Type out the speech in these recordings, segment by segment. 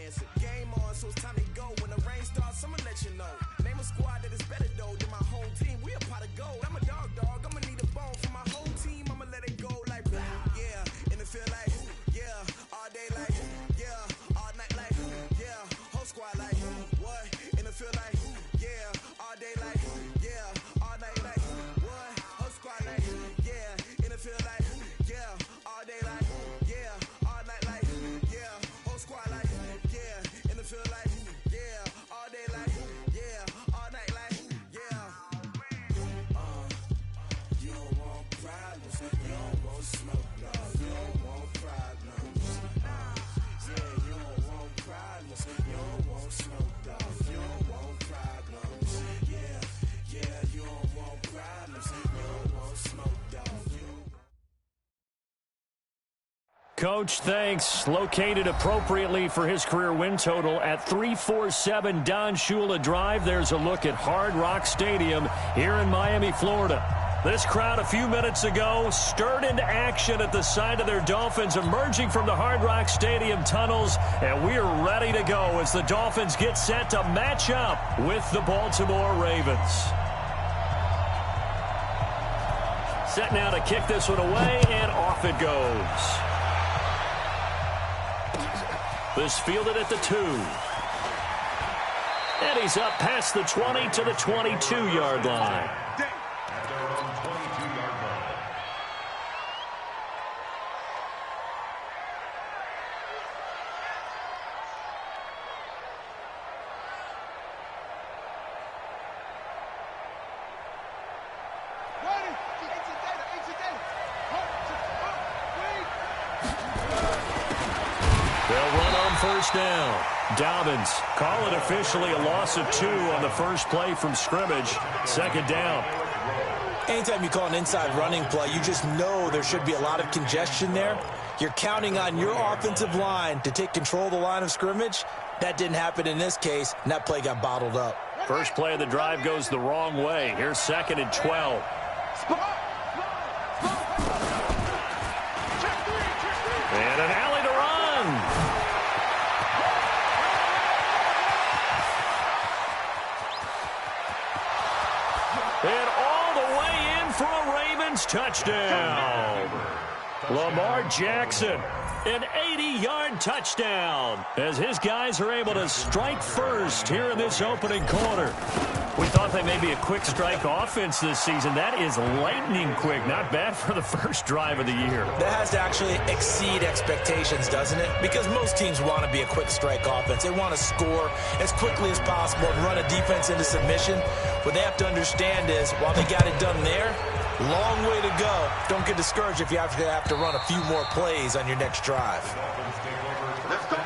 dancing. Game on, so it's time to go. When the rain starts, I'ma let you know. Name a squad that is better though than my home team. We a pot of gold. I'm a dog. I'ma need a bone for my whole team. I'ma let it go like blah. Yeah, and it feel like yeah, all day like yeah, all night like yeah, whole squad like what? And it feel like yeah, all day like yeah, all night like what? Whole squad like yeah, and it feel like yeah, all day like yeah, all night like yeah, whole squad like yeah, and it feel like yeah, all day like yeah, all night like yeah. You don't want problems, you don't want smoke, no, you don't want problems. Yeah, you don't want problems, you don't want smoke, no, you don't want problems. Yeah, you don't want problems, you don't want smoke, dog. Coach, thanks. Located appropriately for his career win total at 347 Don Shula Drive. There's a look at Hard Rock Stadium here in Miami, Florida. This crowd a few minutes ago stirred into action at the side of their Dolphins emerging from the Hard Rock Stadium tunnels, and we are ready to go as the Dolphins get set to match up with the Baltimore Ravens. Set now to kick this one away, and off it goes. This fielded at the 2. And he's up past the 20 to the 22-yard line. First down. Dobbins, call it officially a loss of 2 on the first play from scrimmage. Second down. Anytime you call an inside running play, you just know there should be a lot of congestion there. You're counting on your offensive line to take control of the line of scrimmage. That didn't happen in this case, and that play got bottled up. First play of the drive goes the wrong way. Here's 2nd and 12. And an alley to run. And all the way in for a Ravens touchdown. Lamar Jackson, an 80-yard touchdown as his guys are able to strike first here in this opening quarter. We thought they may be a quick strike offense this season. That is lightning quick. Not bad for the first drive of the year. That has to actually exceed expectations, doesn't it? Because most teams want to be a quick strike offense. They want to score as quickly as possible and run a defense into submission. What they have to understand is, while they got it done there, long way to go. Don't get discouraged if you have to run a few more plays on your next drive. Let's go.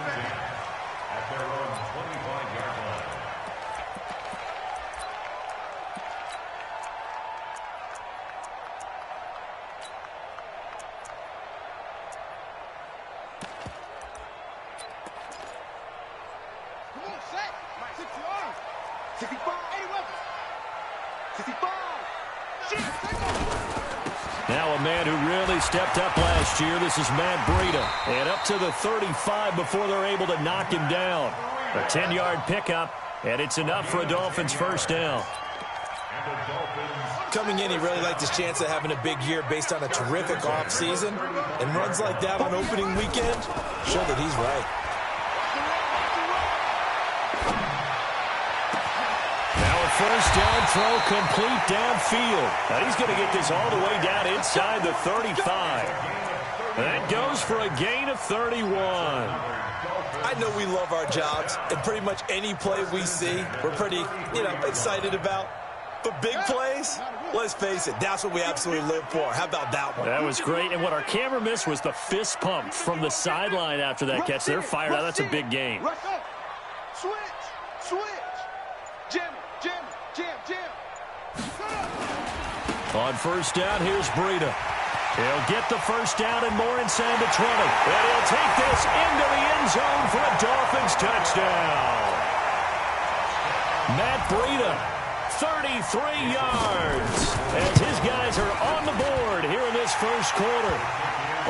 Now a man who really stepped up last year. This is Matt Breida. And up to the 35 before they're able to knock him down. A 10-yard pickup, and it's enough for a Dolphins first down. Coming in, he really liked his chance of having a big year based on a terrific offseason. And runs like that on opening weekend show that he's right. First down throw complete downfield. Now he's going to get this all the way down inside the 35. That goes for a gain of 31. I know we love our jobs, and pretty much any play we see, we're pretty, excited about. But big plays, let's face it, that's what we absolutely live for. How about that one? That was great, and what our camera missed was the fist pump from the sideline after that catch. They're fired out. That's a big game. Switch. Jim. On first down, here's Breida. He'll get the first down and more inside the 20. And he'll take this into the end zone for a Dolphins touchdown. Matt Breida, 33 yards, as his guys are on the board here in this first quarter.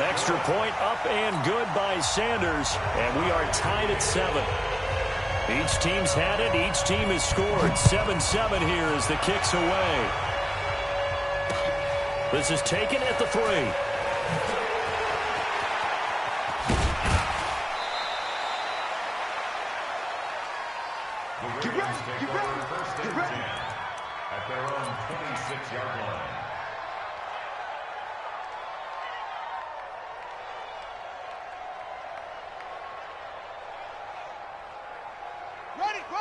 Extra point up and good by Sanders, and we are tied at 7. Each team's had it. Each team has scored. 7-7 here as the kick's away. This is taken at the 3. Get ready. First and 10 at their own 26-yard line.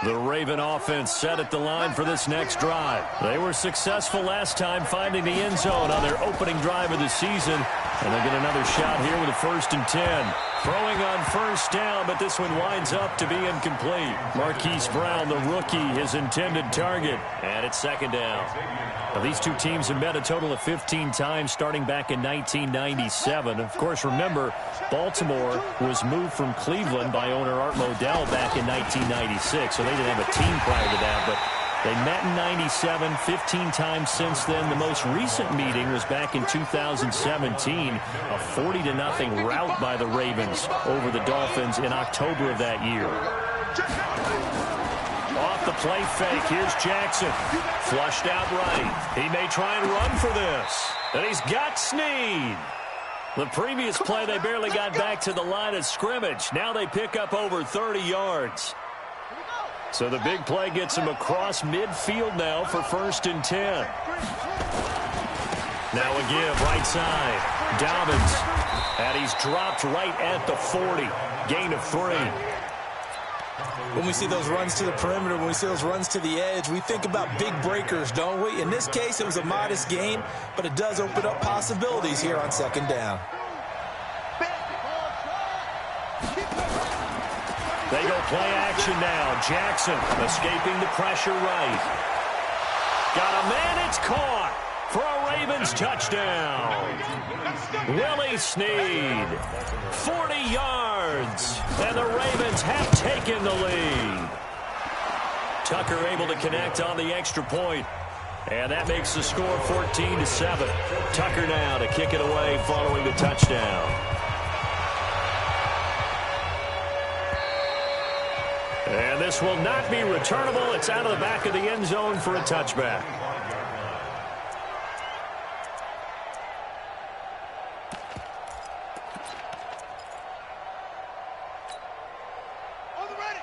The Raven offense set at the line for this next drive. They were successful last time finding the end zone on their opening drive of the season. And they'll get another shot here with a 1st and 10. Throwing on first down, but this one winds up to be incomplete. Marquise Brown, the rookie, his intended target. And it's 2nd down. Now, these two teams have met a total of 15 times starting back in 1997. Of course, remember, Baltimore was moved from Cleveland by owner Art Modell back in 1996, so they didn't have a team prior to that, but they met in 97, 15 times since then. The most recent meeting was back in 2017, a 40-0 rout by the Ravens over the Dolphins in October of that year. Off the play fake, here's Jackson. Flushed out right. He may try and run for this. And he's got Snead. The previous play, they barely got back to the line of scrimmage. Now they pick up over 30 yards. So the big play gets him across midfield now for 1st and 10. Now a give, right side. Dobbins. And he's dropped right at the 40. Gain of 3. When we see those runs to the perimeter, when we see those runs to the edge, we think about big breakers, don't we? In this case, it was a modest gain, but it does open up possibilities here on 2nd down. They go play action now. Jackson escaping the pressure right. Got a man, it's caught for a Ravens touchdown. Willie Snead, 40 yards, and the Ravens have taken the lead. Tucker able to connect on the extra point, and that makes the score 14-7. Tucker now to kick it away following the touchdown. And this will not be returnable. It's out of the back of the end zone for a touchback.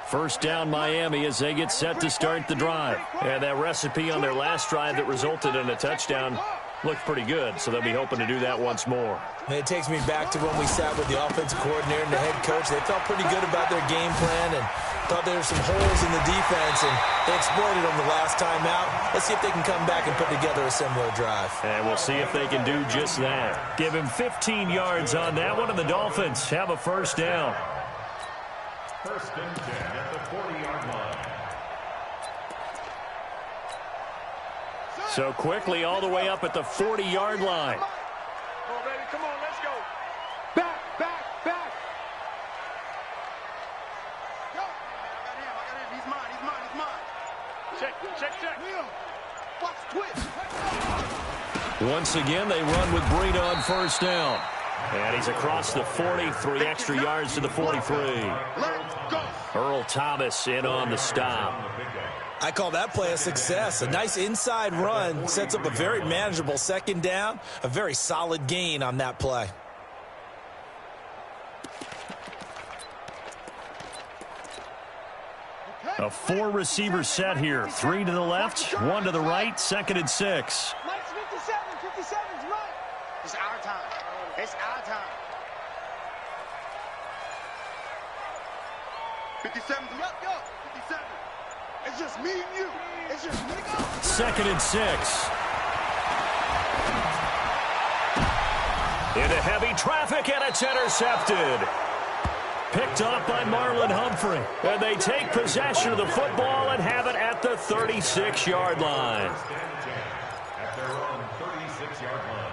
First down Miami as they get set to start the drive. And that recipe on their last drive that resulted in a touchdown looked pretty good, so they'll be hoping to do that once more. It takes me back to when we sat with the offensive coordinator and the head coach. They felt pretty good about their game plan and thought there were some holes in the defense, and they exploited them the last time out. Let's see if they can come back and put together a similar drive. And we'll see if they can do just that. Give him 15 yards on that one, and the Dolphins have a first down. 1st and 10 at the 40-yard line. So quickly all the way up at the 40-yard line. Come on, baby, come on, let's go. Back. Go. I got him. He's mine. Check. Watch, twitch. Once again, they run with Breida on first down. And he's across the 40, 3 extra yards to the 43. Let's go. Earl Thomas in on the stop. I call that play a success. A nice inside run sets up a very manageable 2nd down. A very solid gain on that play. A 4-receiver set here. 3 to the left, 1 to the right, 2nd and 6. Mike's 57's right. It's our time. It's our time. 57's up, go. 57. It's just me and you. It's just me. 2nd and 6. Into heavy traffic, and it's intercepted. Picked off by Marlon Humphrey. And they take possession of the football and have it at the 36-yard line. At their own 36-yard line.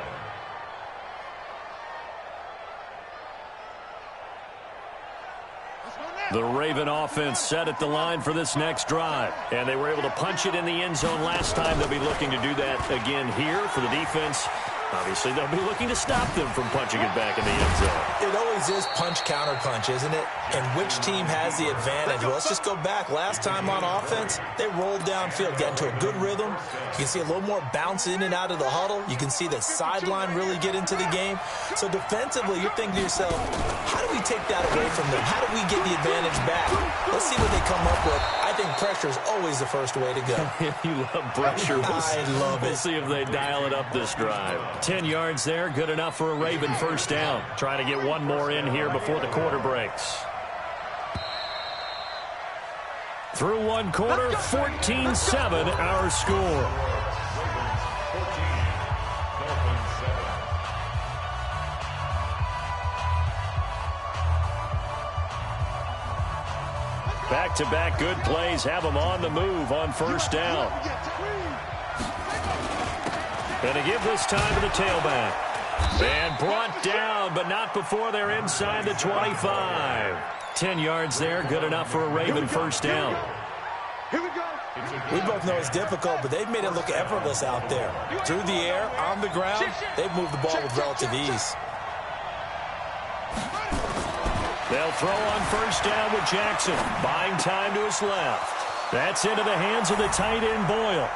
The Raven offense set at the line for this next drive. And they were able to punch it in the end zone last time. They'll be looking to do that again here for the defense. Obviously, they'll be looking to stop them from punching it back in the end zone. It always is punch-counter-punch, isn't it? And which team has the advantage? Well, let's just go back. Last time on offense, they rolled downfield, got into a good rhythm. You can see a little more bounce in and out of the huddle. You can see the sideline really get into the game. So defensively, you're thinking to yourself, how do we take that away from them? How do we get the advantage back? Let's see what they come up with. I think pressure is always the first way to go. You love pressure. I love it. We'll see if they dial it up this drive. 10 yards there, good enough for a Raven first down. Try to get one more in here before the quarter breaks. Through one quarter, 14-7 our score. Back-to-back good plays have them on the move on first down. And to give this time to the tailback. And brought down, but not before they're inside the 25. 10 yards there, good enough for a Raven first down. We both know it's difficult, but they've made it look effortless out there. Through the air, on the ground, they've moved the ball with relative ease. They'll throw on first down with Jackson. Buying time to his left. That's into the hands of the tight end, Boyle.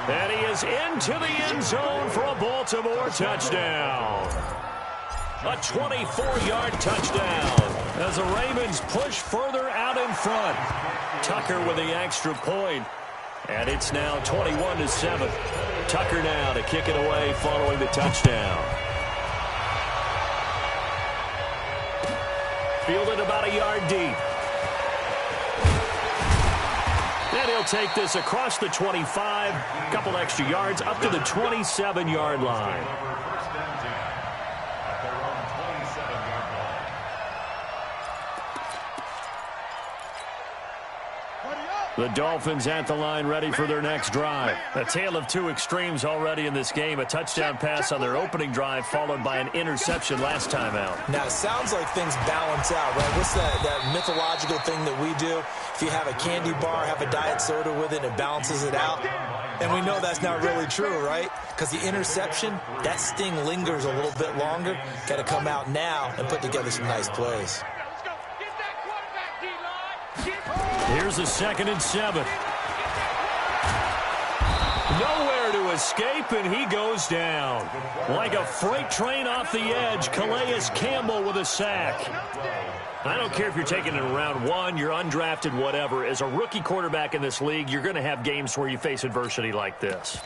And he is into the end zone for a Baltimore touchdown. A 24-yard touchdown as the Ravens push further out in front. Tucker with the extra point. And it's now 21-7. Tucker now to kick it away following the touchdown. Fielded about a yard deep. And he'll take this across the 25. A couple extra yards up to the 27-yard line. The Dolphins at the line ready for their next drive. A tale of two extremes already in this game. A touchdown pass on their opening drive followed by an interception last time out. Now, it sounds like things balance out, right? What's that mythological thing that we do? If you have a candy bar, have a diet soda with it, it balances it out. And we know that's not really true, right? Because the interception, that sting lingers a little bit longer. Got to come out now and put together some nice plays. Here's a 2nd and 7. Nowhere to escape, and he goes down. Like a freight train off the edge, Calais Campbell with a sack. I don't care if you're taking it in round 1, you're undrafted, whatever. As a rookie quarterback in this league, you're going to have games where you face adversity like this.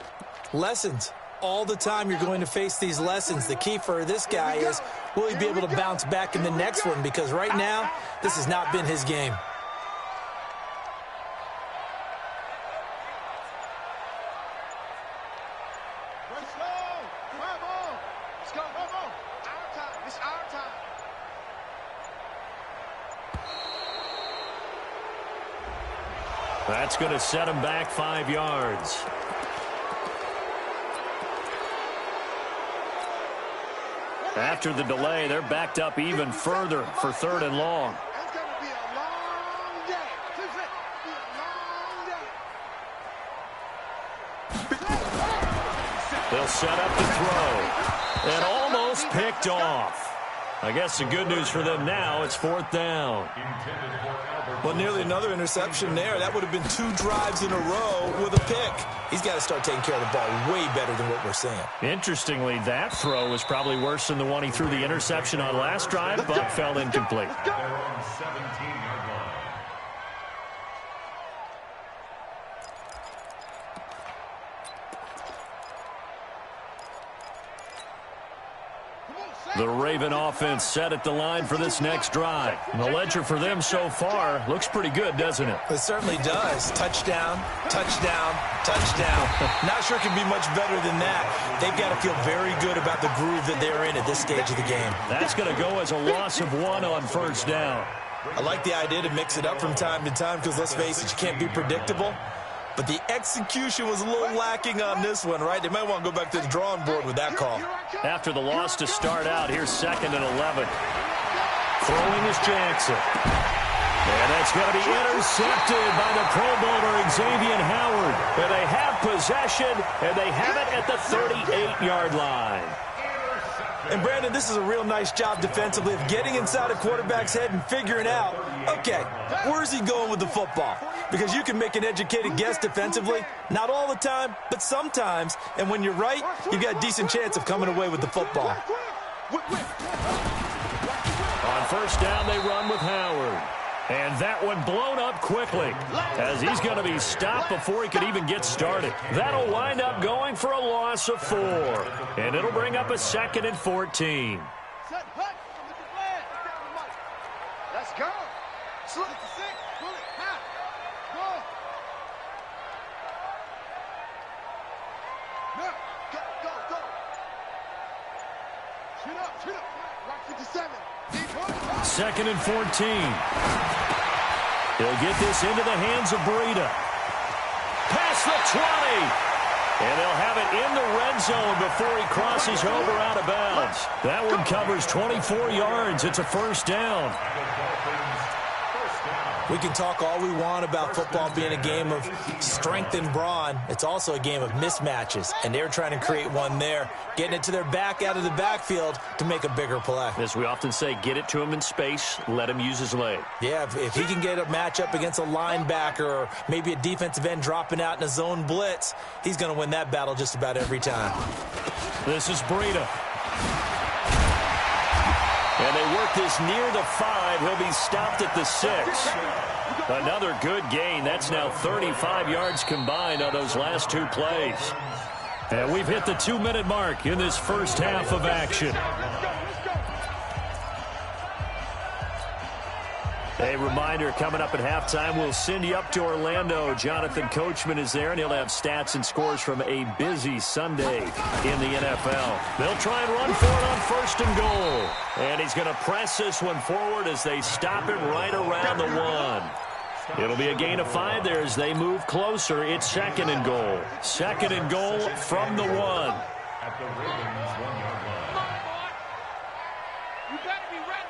Lessons. All the time you're going to face these lessons. The key for this guy is, will he be able to bounce back in the next one? Because right now, this has not been his game. That's going to set him back 5 yards. After the delay, they're backed up even further for 3rd and long. They'll set up the throw. And almost picked off. I guess the good news for them now, it's 4th down. Well, nearly another interception there. That would have been 2 drives in a row with a pick. He's got to start taking care of the ball way better than what we're seeing. Interestingly, that throw was probably worse than the one he threw the interception on last drive, but fell incomplete. The Raven offense set at the line for this next drive. And the ledger for them so far looks pretty good, doesn't it? It certainly does. Touchdown, touchdown, touchdown. Not sure it can be much better than that. They've got to feel very good about the groove that they're in at this stage of the game. That's going to go as a loss of 1 on first down. I like the idea to mix it up from time to time because, let's face it, you can't be predictable. But the execution was a little lacking on this one, right? They might want to go back to the drawing board with that call. After the loss to start out, here's 2nd and 11. Throwing is Jackson. And that's going to be intercepted by the Pro Bowler Xavier Howard. And they have possession, and they have it at the 38-yard line. And, Brandon, this is a real nice job defensively of getting inside a quarterback's head and figuring out, okay, where's he going with the football? Because you can make an educated guess defensively, not all the time, but sometimes. And when you're right, you've got a decent chance of coming away with the football. On first down, they run with Howard. And that one blown up quickly as he's going to be stopped before he could even get started. That'll wind up going for a loss of 4. And it'll bring up a 2nd and 14. Let's go. Go. Shoot up. Rock 57. 2nd and 14. He'll get this into the hands of Breida. Past the 20. And they'll have it in the red zone before he crosses over out of bounds. That one covers 24 yards. It's a first down. We can talk all we want about football being a game of strength and brawn. It's also a game of mismatches, and they're trying to create one there, getting it to their back out of the backfield to make a bigger play. As we often say, get it to him in space, let him use his leg. Yeah, if he can get a matchup against a linebacker or maybe a defensive end dropping out in a zone blitz, he's going to win that battle just about every time. This is Breida. And they work this near the 5. He'll be stopped at the 6. Another good gain. That's now 35 yards combined on those last 2 plays. And we've hit the 2-minute mark in this first half of action. A reminder, coming up at halftime, we'll send you up to Orlando. Jonathan Coachman is there, and he'll have stats and scores from a busy Sunday in the NFL. They'll try and run for it on first and goal. And he's going to press this one forward as they stop it right around the 1. It'll be a gain of 5 there as they move closer. It's 2nd and goal. 2nd and goal from the 1. At the Ravens 1-yard line. You better be ready.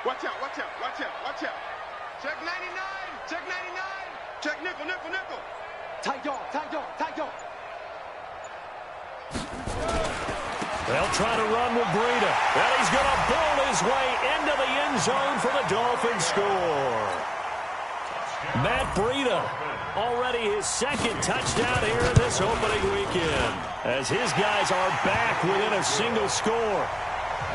Watch out. Check 99. Check nickel. Tight dog. They'll try to run with Breida. And he's going to bowl his way into the end zone for the Dolphins score. Matt Breida, already his 2nd touchdown here in this opening weekend, as his guys are back within a single score.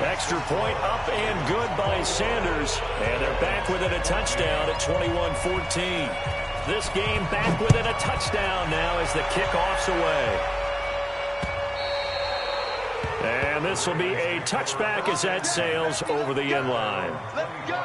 Extra point up and good by Sanders, and they're back within a touchdown at 21-14. This game back within a touchdown now as the kickoff's away. And this will be a touchback as that sails over the end line. Let's go.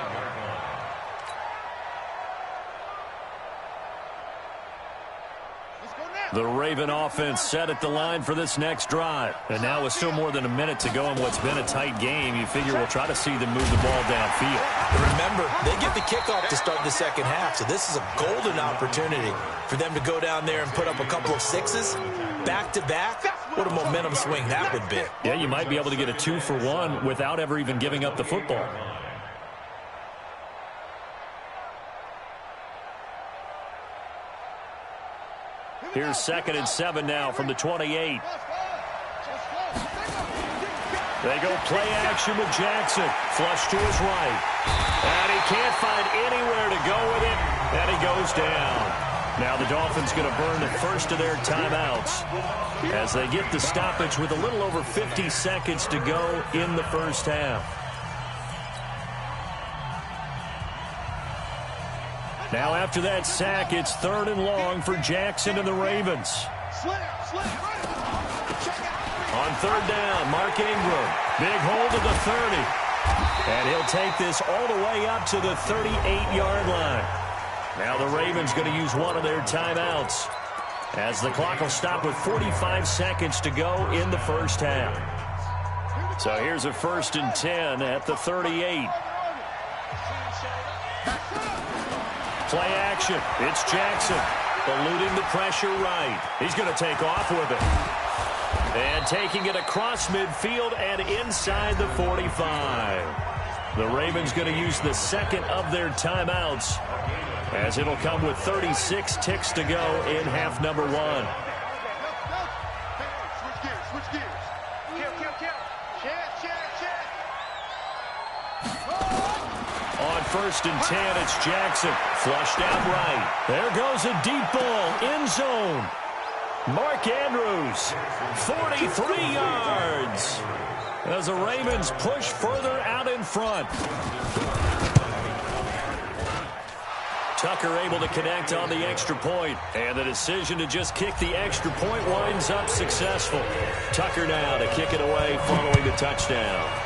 The Raven offense set at the line for this next drive. And now with still more than a minute to go in what's been a tight game, you figure we'll try to see them move the ball downfield. Remember, they get the kickoff to start the second half, so this is a golden opportunity for them to go down there and put up a couple of 6s back-to-back. What a momentum swing that would be. Yeah, you might be able to get a 2-for-1 without ever even giving up the football. Here's 2nd and 7 now from the 28. They go play action with Jackson. Flush to his right. And he can't find anywhere to go with it. And he goes down. Now the Dolphins going to burn the first of their timeouts as they get the stoppage with a little over 50 seconds to go in the first half. Now after that sack, it's 3rd and long for Jackson and the Ravens. On 3rd down, Mark Ingram. Big hold of the 30. And he'll take this all the way up to the 38-yard line. Now the Ravens going to use one of their timeouts as the clock will stop with 45 seconds to go in the first half. So here's a 1st and 10 at the 38. Play action. It's Jackson eluding the pressure right. He's going to take off with it. And taking it across midfield and inside the 45. The Ravens going to use the 2nd of their timeouts as it'll come with 36 ticks to go in half number 1. Switch gears. 1st and 10. It's Jackson. Flushed out right. There goes a deep ball. End zone. Mark Andrews, 43 yards. As the Ravens push further out in front. Tucker able to connect on the extra point, and the decision to just kick the extra point winds up successful. Tucker now to kick it away following the touchdown.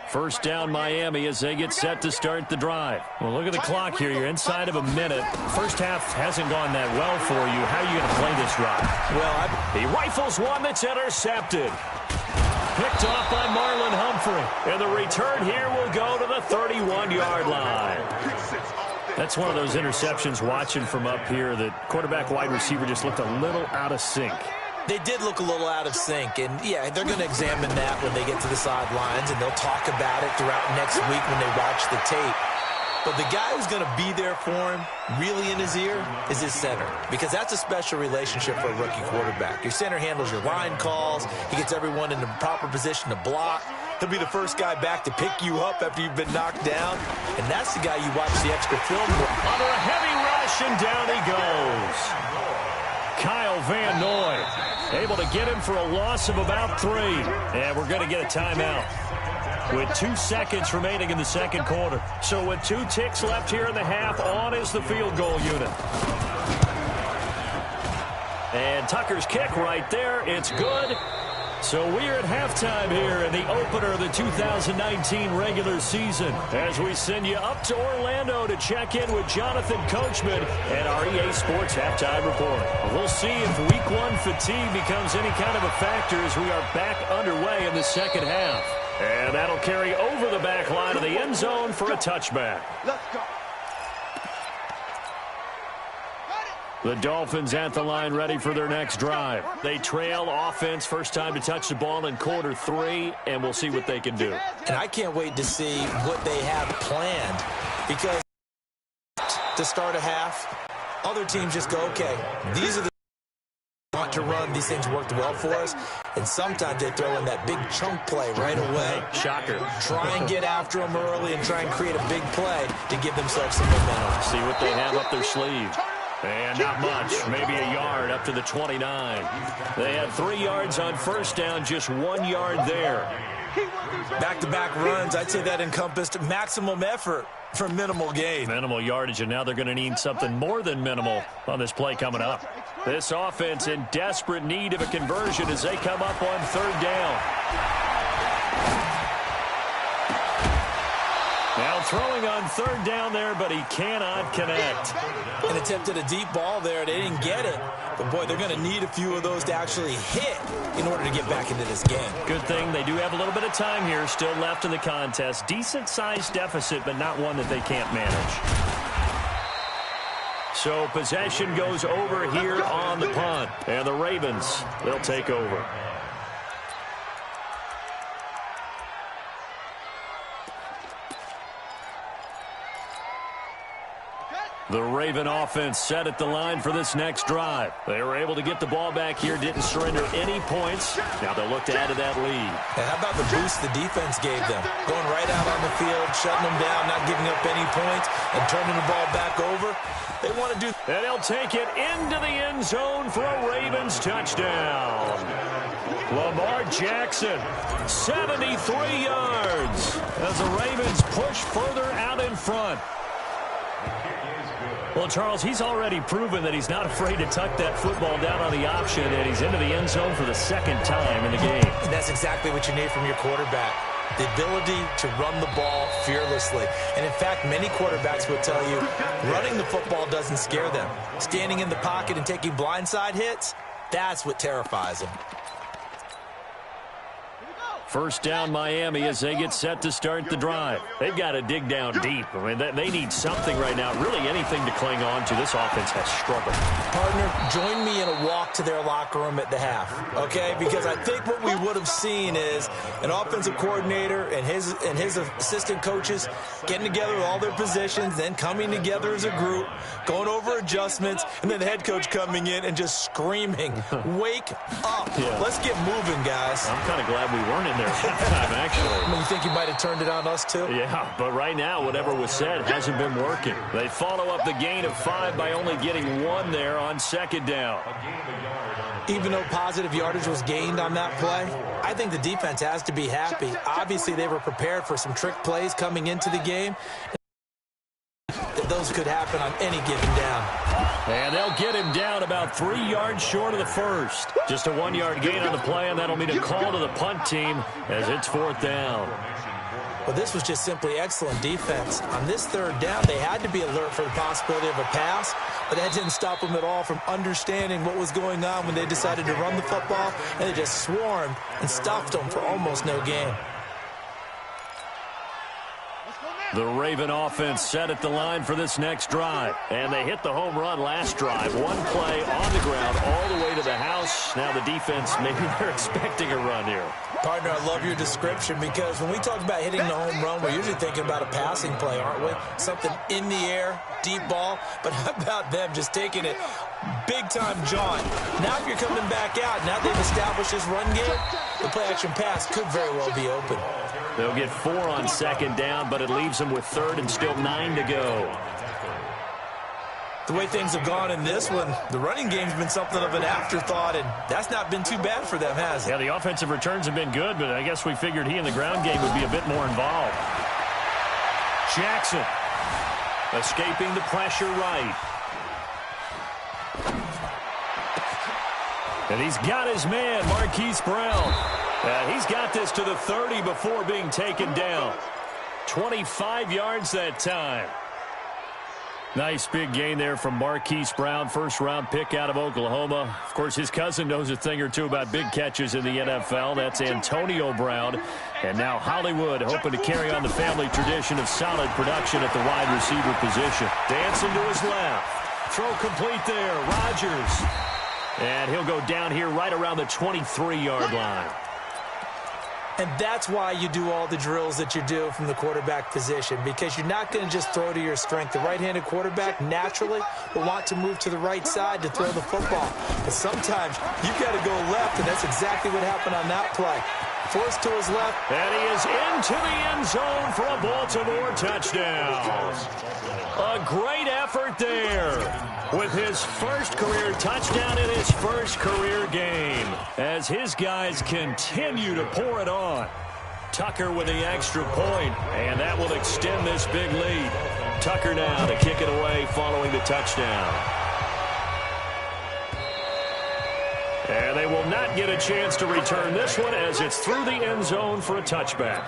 First down Miami as they get set to start the drive. Well, look at the clock here. You're inside of a minute. First half hasn't gone that well for you. How are you going to play this drive? Well, he rifles one that's intercepted. Picked off by Marlon Humphrey. And the return here will go to the 31-yard line. That's one of those interceptions watching from up here that quarterback wide receiver just looked a little out of sync. They did look a little out of sync, and, yeah, they're going to examine that when they get to the sidelines, and they'll talk about it throughout next week when they watch the tape. But the guy who's going to be there for him, really in his ear, is his center, because that's a special relationship for a rookie quarterback. Your center handles your line calls. He gets everyone in the proper position to block. He'll be the first guy back to pick you up after you've been knocked down, and that's the guy you watch the extra film for. Under a heavy rush, and down he goes. Kyle Van Noy able to get him for a loss of about 3. And we're going to get a timeout with 2 seconds remaining in the second quarter. So with 2 ticks left here in the half, on is the field goal unit. And Tucker's kick right there. It's good. So we're at halftime here in the opener of the 2019 regular season as we send you up to Orlando to check in with Jonathan Coachman and our EA Sports Halftime Report. We'll see if Week 1 fatigue becomes any kind of a factor as we are back underway in the second half. And that'll carry over the back line of the end zone for a touchback. Let's go. The Dolphins at the line ready for their next drive. They trail offense, first time to touch the ball in quarter 3, and we'll see what they can do. And I can't wait to see what they have planned, because to start a half, other teams just go, okay, these are the want to run. These things worked well for us, and sometimes they throw in that big chunk play right away. Shocker. Try and get after them early and try and create a big play to give themselves some momentum. See what they have up their sleeve. And not much, maybe a yard up to the 29. They had 3 yards on first down, just 1 yard there. Back-to-back runs, I'd say that encompassed maximum effort for minimal gain. Minimal yardage, and now they're going to need something more than minimal on this play coming up. This offense in desperate need of a conversion as they come up on third down. Now throwing on third down there, but he cannot connect. And attempted a deep ball there. They didn't get it. But, boy, they're going to need a few of those to actually hit in order to get back into this game. Good thing they do have a little bit of time here still left in the contest. Decent-sized deficit, but not one that they can't manage. So possession goes over here on the punt. And the Ravens, they'll take over. The Raven offense set at the line for this next drive. They were able to get the ball back here, didn't surrender any points. Now they'll look to add to that lead. And how about the boost the defense gave them? Going right out on the field, shutting them down, not giving up any points, and turning the ball back over. They want to do... And they'll take it into the end zone for a Ravens touchdown. Lamar Jackson, 73 yards, as the Ravens push further out in front. Well, Charles, he's already proven that he's not afraid to tuck that football down on the option, and he's into the end zone for the second time in the game. And that's exactly what you need from your quarterback, the ability to run the ball fearlessly. And, in fact, many quarterbacks will tell you running the football doesn't scare them. Standing in the pocket and taking blindside hits, that's what terrifies them. First down Miami as they get set to start the drive. They've got to dig down deep. I mean, they need something right now, really anything to cling on to. This offense has struggled. Partner, join me in a walk to their locker room at the half, okay? Because I think what we would have seen is an offensive coordinator and his assistant coaches getting together with all their positions, then coming together as a group, going over adjustments, and then the head coach coming in and just screaming, wake up. Yeah. Let's get moving, guys. I'm kind of glad we weren't in there at that time, actually. I mean, you think you might have turned it on us, too? Yeah, but right now, whatever was said hasn't been working. They follow up the gain of 5 by only getting 1 there on second down. Even though positive yardage was gained on that play, I think the defense has to be happy. Obviously, they were prepared for some trick plays coming into the game. Those could happen on any given down. And they'll get him down about 3 yards short of the first. Just a 1-yard gain on the play, and that'll mean a call to the punt team as it's 4th down. Well, this was just simply excellent defense. On this 3rd down, they had to be alert for the possibility of a pass, but that didn't stop them at all from understanding what was going on when they decided to run the football, and they just swarmed and stuffed them for almost no gain. The Raven offense set at the line for this next drive. And they hit the home run last drive. 1 play on the ground all the way to the house. Now the defense, maybe they're expecting a run here. Partner, I love your description because when we talk about hitting the home run, we're usually thinking about a passing play, aren't we? Something in the air, deep ball. But how about them just taking it big-time jaunt? Now if you're coming back out, now they've established this run game, the play-action pass could very well be open. They'll get 4 on second down, but it leaves them with 3rd and still 9 to go. The way things have gone in this one, the running game's been something of an afterthought, and that's not been too bad for them, has it? Yeah, the offensive returns have been good, but I guess we figured he in the ground game would be a bit more involved. Jackson escaping the pressure right. And he's got his man, Marquise Brown. He's got this to the 30 before being taken down. 25 yards that time. Nice big gain there from Marquise Brown, first-round pick out of Oklahoma. Of course, his cousin knows a thing or two about big catches in the NFL. That's Antonio Brown. And now Hollywood hoping to carry on the family tradition of solid production at the wide receiver position. Dancing to his left. Throw complete there. Rodgers. And he'll go down here right around the 23-yard line. And that's why you do all the drills that you do from the quarterback position, because you're not going to just throw to your strength. The right-handed quarterback naturally will want to move to the right side to throw the football. But sometimes you've got to go left, and that's exactly what happened on that play. Forced to his left. And he is into the end zone for a Baltimore touchdown. A great effort there with his first career touchdown in his first career game as his guys continue to pour it on. Tucker with the extra point, and that will extend this big lead. Tucker now to kick it away following the touchdown. And they will not get a chance to return this one as it's through the end zone for a touchback.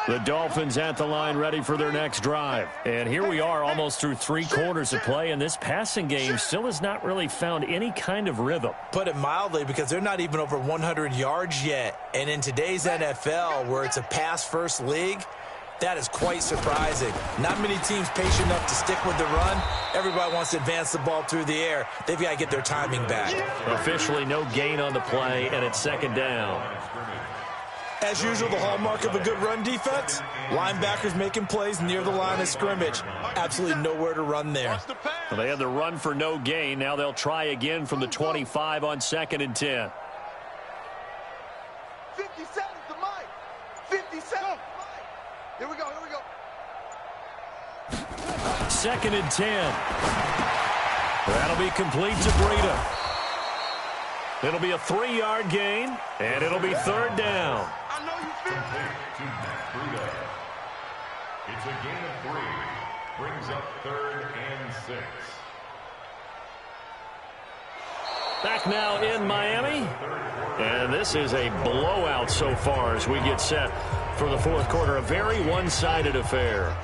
The Dolphins at the line ready for their next drive. And here we are almost through 3 quarters of play, and this passing game still has not really found any kind of rhythm. Put it mildly, because they're not even over 100 yards yet. And in today's NFL, where it's a pass-first league, that is quite surprising. Not many teams patient enough to stick with the run. Everybody wants to advance the ball through the air. They've got to get their timing back. Officially no gain on the play, and it's second down. As usual, the hallmark of a good run defense, linebackers making plays near the line of scrimmage. Absolutely nowhere to run there. Well, they had the run for no gain. Now they'll try again from the 25 on 2nd and 10. 57 to Mike. 57. Here we go, here we go. 2nd and 10. That'll be complete to Breida. It'll be a 3-yard gain, and it'll be 3rd down. I know you feel Complete to Matt Breida. It's a gain of 3. Brings up 3rd and 6. Back now in Miami. And this is a blowout so far as we get set for the 4th quarter. A very one-sided affair.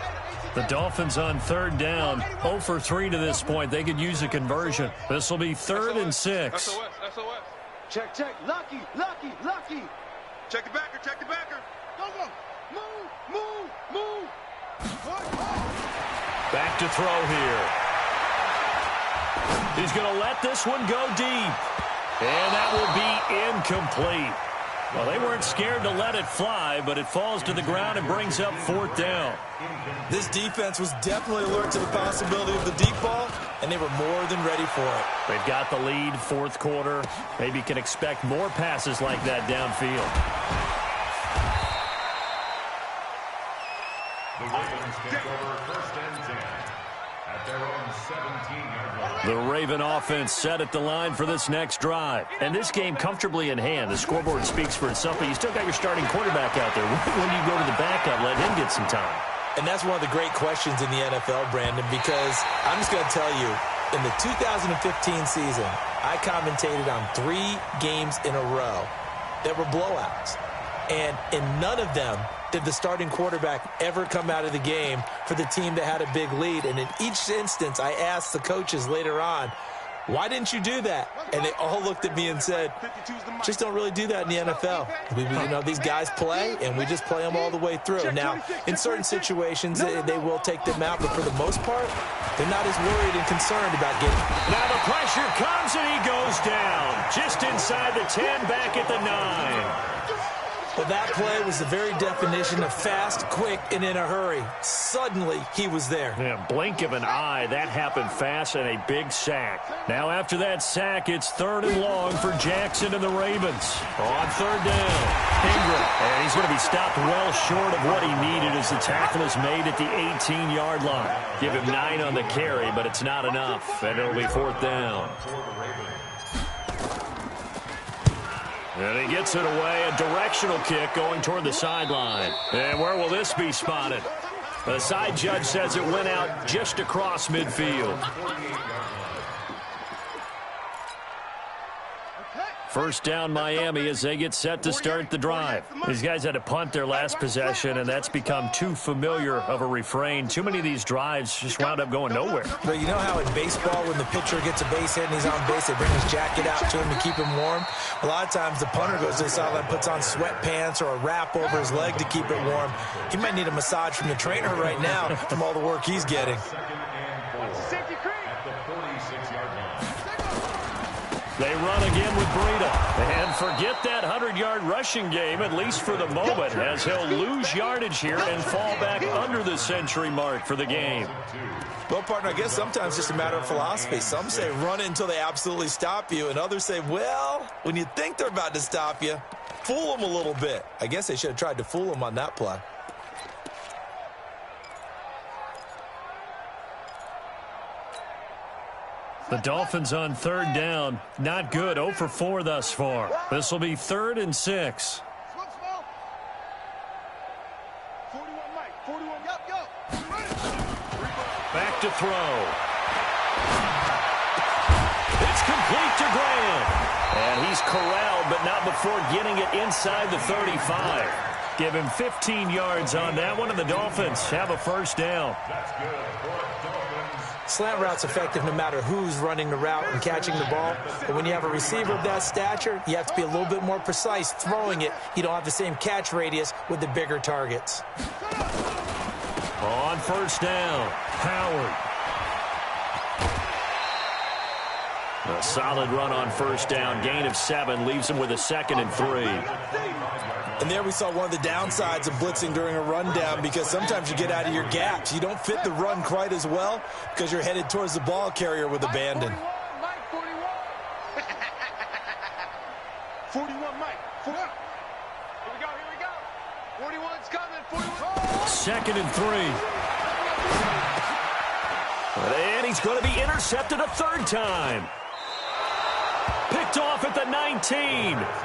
The Dolphins on 3rd down, 0 for 3 to this point. They could use a conversion. This will be 3rd and 6. Check, check. Lucky. Check the backer. Go. Move. Back to throw here. He's going to let this one go deep. And that will be incomplete. Well, they weren't scared to let it fly, but it falls to the ground and brings up 4th down. This defense was definitely alert to the possibility of the deep ball, and they were more than ready for it. They've got the lead, 4th quarter. Maybe can expect more passes like that downfield. The Ravens take over 1st and 10 at their own 17-yard line. The Raven offense set at the line for this next drive. And this game comfortably in hand. The scoreboard speaks for itself, but you still got your starting quarterback out there. When do you go to the backup, let him get some time? And that's one of the great questions in the NFL, Brandon, because I'm just going to tell you, in the 2015 season, I commentated on 3 games in a row that were blowouts. And in none of them did the starting quarterback ever come out of the game for the team that had a big lead. And in each instance, I asked the coaches later on, why didn't you do that? And they all looked at me and said, just don't really do that in the NFL. These guys play, and we just play them all the way through. Now, in certain situations, they will take them out, but for the most part, they're not as worried and concerned about getting. Now the pressure comes, and he goes down. Just inside the 10, back at the 9. Well, that play was the very definition of fast, quick, and in a hurry. Suddenly, he was there. Yeah, blink of an eye. That happened fast and a big sack. Now, after that sack, it's 3rd and long for Jackson and the Ravens. On 3rd down, Ingram. And he's going to be stopped well short of what he needed as the tackle is made at the 18-yard line. Give him 9 on the carry, but it's not enough. And it'll be 4th down. And he gets it away, a directional kick going toward the sideline. And where will this be spotted? The side judge says it went out just across midfield. 1st down Miami as they get set to start the drive. These guys had to punt their last possession, and that's become too familiar of a refrain. Too many of these drives just wound up going nowhere. But you know how in baseball, when the pitcher gets a base hit and he's on base, they bring his jacket out to him to keep him warm? A lot of times the punter goes to the sideline, puts on sweatpants or a wrap over his leg to keep it warm. He might need a massage from the trainer right now from all the work he's getting. They run again with Breida. And forget that 100-yard rushing game, at least for the moment, as he'll lose yardage here and fall back under the century mark for the game. Well, partner, I guess sometimes it's just a matter of philosophy. Some say run it until they absolutely stop you, and others say, well, when you think they're about to stop you, fool them a little bit. I guess they should have tried to fool them on that play. The Dolphins on 3rd down. Not good. 0 for 4 thus far. This will be 3rd and 6. 41, Mike. 41, go. Back to throw. It's complete to Graham. And he's corralled, but not before getting it inside the 35. Give him 15 yards on that one, and the Dolphins have a 1st down. That's good for Dolphins. Slant route's effective no matter who's running the route and catching the ball. But when you have a receiver of that stature, you have to be a little bit more precise throwing it. You don't have the same catch radius with the bigger targets. On 1st down, Howard. A solid run on 1st down. Gain of 7 leaves him with a 2nd and 3. And there we saw one of the downsides of blitzing during a rundown, because sometimes you get out of your gaps. You don't fit the run quite as well because you're headed towards the ball carrier with abandon. Mike, 41. 41, Mike. 41. Here we go. 41's coming. 41. 2nd and 3. And he's going to be intercepted a 3rd time. Picked off at the 19.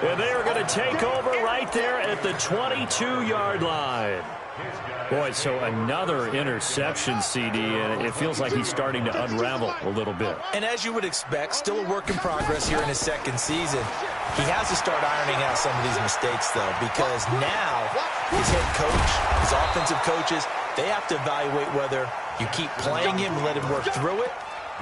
And they are going to take over right there at the 22-yard line. Boy, so another interception, CD, and it feels like he's starting to unravel a little bit. And as you would expect, still a work in progress here in his 2nd season. He has to start ironing out some of these mistakes, though, because now his head coach, his offensive coaches, they have to evaluate whether you keep playing him and let him work through it,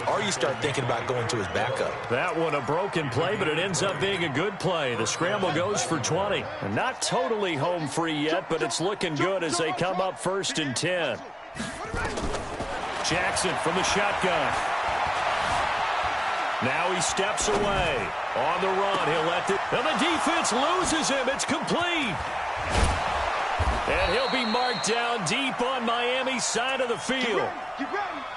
or you start thinking about going to his backup. That one a broken play, but it ends up being a good play. The scramble goes for 20. And not totally home free yet, but it's looking good as they come up 1st and 10. Jackson from the shotgun. Now he steps away. On the run, he'll let it. And the defense loses him. It's complete. And he'll be marked down deep on Miami's side of the field.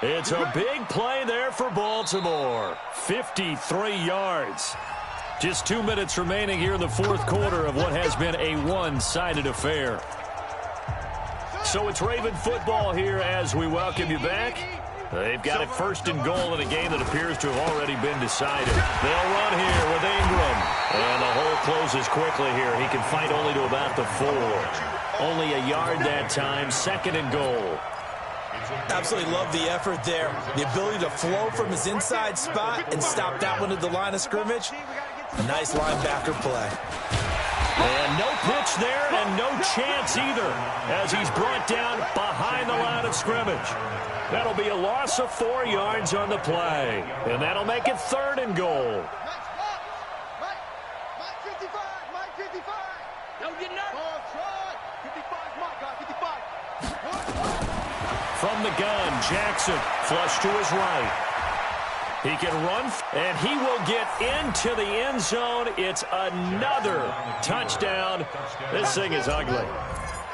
It's a big play there for Baltimore. 53 yards. Just 2 minutes remaining here in the 4th quarter of what has been a one-sided affair. So it's Raven football here as we welcome you back. They've got it 1st and goal in a game that appears to have already been decided. They'll run here with Ingram. And the hole closes quickly here. He can fight only to about the 4. Only a yard that time. 2nd and goal. Absolutely love the effort there. The ability to flow from his inside spot and stop that one at the line of scrimmage. A nice linebacker play. And no pitch there and no chance either as he's brought down behind the line of scrimmage. That'll be a loss of 4 yards on the play. And that'll make it 3rd and goal. From the gun, Jackson, flush to his right. He can run, and he will get into the end zone. It's another touchdown. This thing is ugly.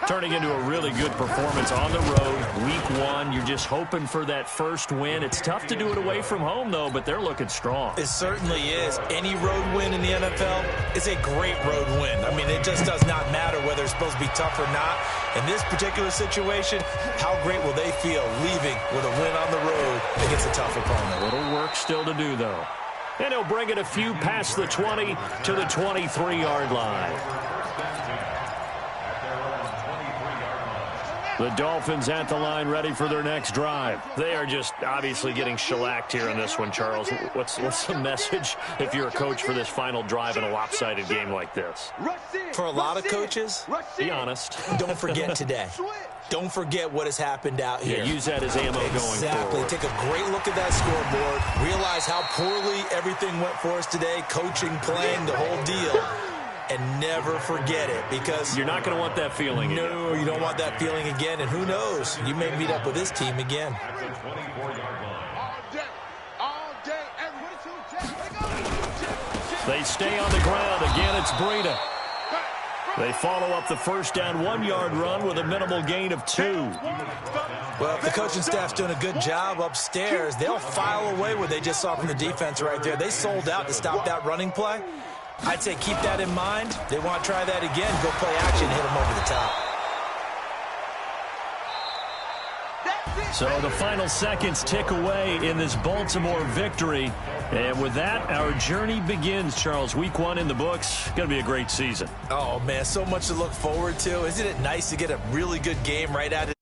Turning into a really good performance on the road. Week 1, you're just hoping for that first win. It's tough to do it away from home, though, but they're looking strong. It certainly is. Any road win in the NFL is a great road win. I mean, it just does not matter whether it's supposed to be tough or not. In this particular situation, how great will they feel leaving with a win on the road against a tough opponent? A little work still to do, though. And he'll bring it a few past the 20 to the 23-yard line. The Dolphins at the line ready for their next drive. They are just obviously getting shellacked here in this one, Charles. What's the message if you're a coach for this final drive in a lopsided game like this? For a lot of coaches, be honest. Don't forget today. Don't forget what has happened out here. Yeah, use that as ammo going forward. Exactly. Take a great look at that scoreboard. Realize how poorly everything went for us today. Coaching, playing, the whole deal. And never forget it, because you're not going to want that feeling again. No, you don't want that feeling again. And who knows? You may meet up with this team again. They stay on the ground. Again, it's Breida. They follow up the first down 1-yard run with a minimal gain of 2. Well, if the coaching staff's doing a good job upstairs, they'll file away what they just saw from the defense right there. They sold out to stop that running play. I'd say keep that in mind. They want to try that again. Go play action, hit them over the top. So the final seconds tick away in this Baltimore victory. And with that, our journey begins, Charles. Week 1 in the books. Going to be a great season. Oh, man, so much to look forward to. Isn't it nice to get a really good game right out of